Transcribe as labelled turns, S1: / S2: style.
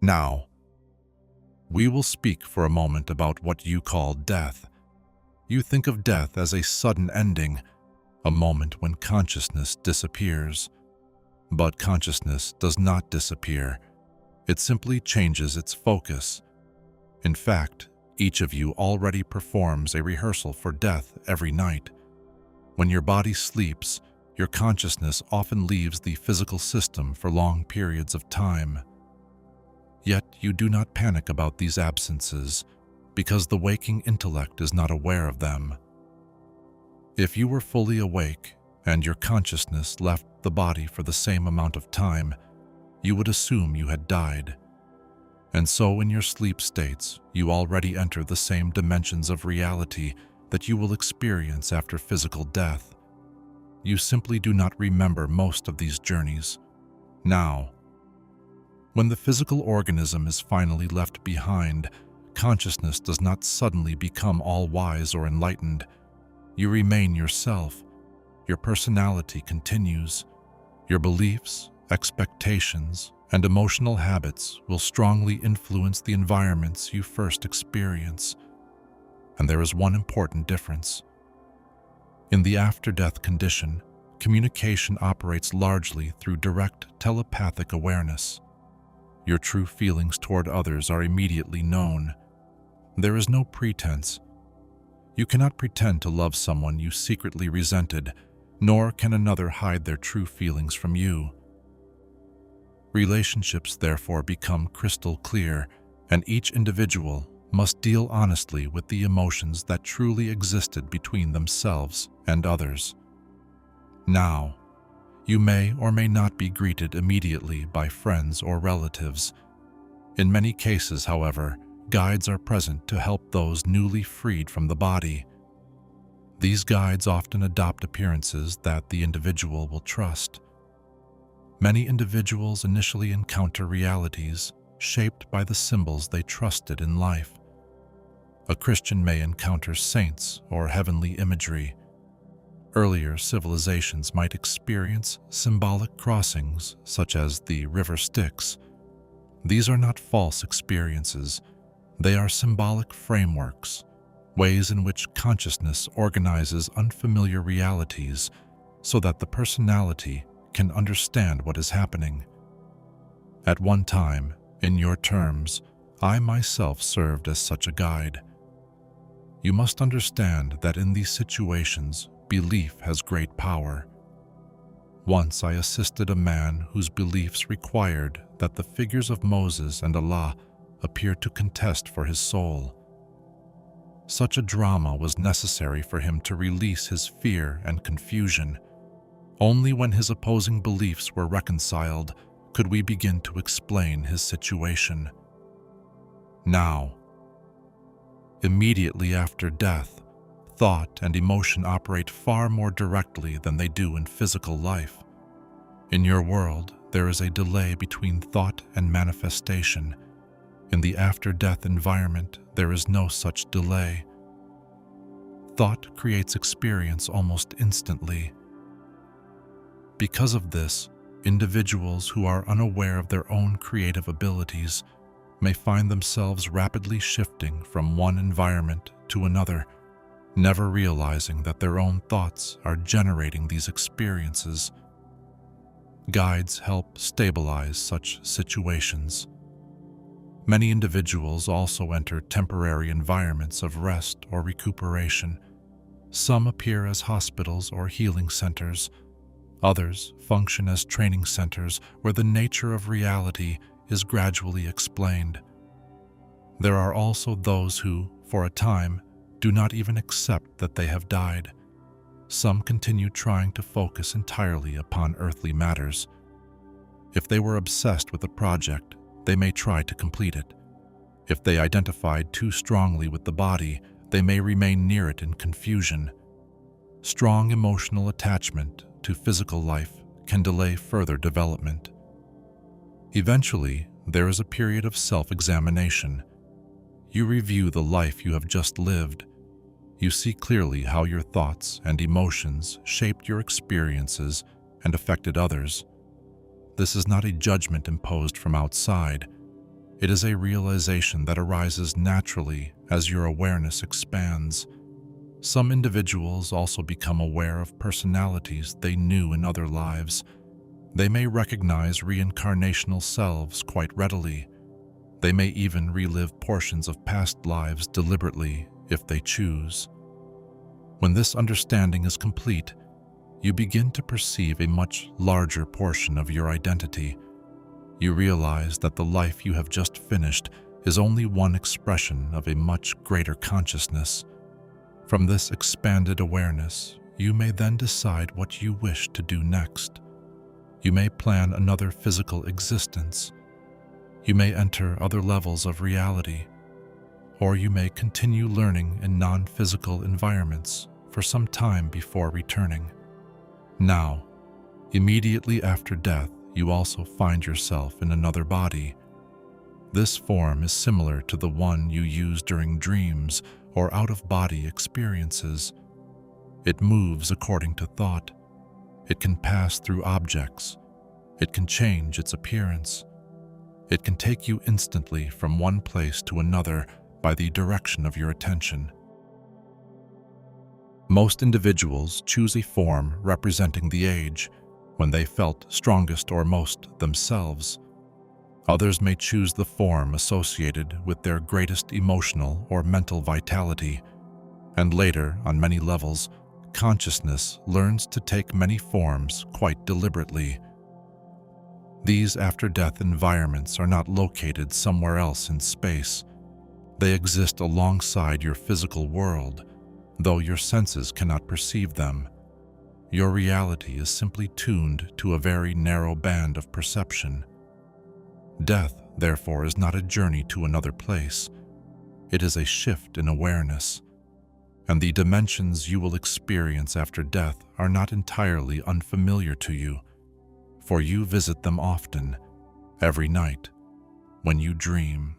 S1: Now, we will speak for a moment about what you call death. You think of death as a sudden ending, a moment when consciousness disappears. But consciousness does not disappear. It simply changes its focus. In fact, each of you already performs a rehearsal for death every night. When your body sleeps, your consciousness often leaves the physical system for long periods of time. Yet you do not panic about these absences, because the waking intellect is not aware of them. If you were fully awake and your consciousness left the body for the same amount of time, you would assume you had died. And so in your sleep states, you already enter the same dimensions of reality that you will experience after physical death. You simply do not remember most of these journeys. Now, when the physical organism is finally left behind, consciousness does not suddenly become all-wise or enlightened. You remain yourself. Your personality continues. Your beliefs, expectations, and emotional habits will strongly influence the environments you first experience. And there is one important difference. In the after-death condition, communication operates largely through direct telepathic awareness. Your true feelings toward others are immediately known. There is no pretense. You cannot pretend to love someone you secretly resented, nor can another hide their true feelings from you. Relationships therefore become crystal clear, and each individual must deal honestly with the emotions that truly existed between themselves and others. Now, you may or may not be greeted immediately by friends or relatives. In many cases, however, guides are present to help those newly freed from the body. These guides often adopt appearances that the individual will trust. Many individuals initially encounter realities shaped by the symbols they trusted in life. A Christian may encounter saints or heavenly imagery. Earlier civilizations might experience symbolic crossings, such as the river Styx. These are not false experiences. They are symbolic frameworks, ways in which consciousness organizes unfamiliar realities so that the personality can understand what is happening. At one time, in your terms, I myself served as such a guide. You must understand that in these situations, belief has great power. Once I assisted a man whose beliefs required that the figures of Moses and Allah appear to contest for his soul. Such a drama was necessary for him to release his fear and confusion. Only when his opposing beliefs were reconciled could we begin to explain his situation. Now, immediately after death, thought and emotion operate far more directly than they do in physical life. In your world, there is a delay between thought and manifestation. In the after-death environment, there is no such delay. Thought creates experience almost instantly. Because of this, individuals who are unaware of their own creative abilities may find themselves rapidly shifting from one environment to another, never realizing that their own thoughts are generating these experiences. Guides help stabilize such situations. Many individuals also enter temporary environments of rest or recuperation. Some appear as hospitals or healing centers. Others function as training centers where the nature of reality is gradually explained. There are also those who, for a time, do not even accept that they have died. Some continue trying to focus entirely upon earthly matters. If they were obsessed with a project, they may try to complete it. If they identified too strongly with the body, they may remain near it in confusion. Strong emotional attachment to physical life can delay further development. Eventually, there is a period of self-examination. You review the life you have just lived. You see clearly how your thoughts and emotions shaped your experiences and affected others. This is not a judgment imposed from outside. It is a realization that arises naturally as your awareness expands. Some individuals also become aware of personalities they knew in other lives. They may recognize reincarnational selves quite readily. They may even relive portions of past lives deliberately if they choose. When this understanding is complete, you begin to perceive a much larger portion of your identity. You realize that the life you have just finished is only one expression of a much greater consciousness. From this expanded awareness, you may then decide what you wish to do next. You may plan another physical existence. You may enter other levels of reality, or you may continue learning in non-physical environments for some time before returning. Now, immediately after death, you also find yourself in another body. This form is similar to the one you use during dreams or out-of-body experiences. It moves according to thought. It can pass through objects. It can change its appearance. It can take you instantly from one place to another by the direction of your attention. Most individuals choose a form representing the age when they felt strongest or most themselves. Others may choose the form associated with their greatest emotional or mental vitality, and later, on many levels, consciousness learns to take many forms quite deliberately. These after-death environments are not located somewhere else in space. They exist alongside your physical world, though your senses cannot perceive them. Your reality is simply tuned to a very narrow band of perception. Death, therefore, is not a journey to another place. It is a shift in awareness. And the dimensions you will experience after death are not entirely unfamiliar to you, for you visit them often, every night, when you dream.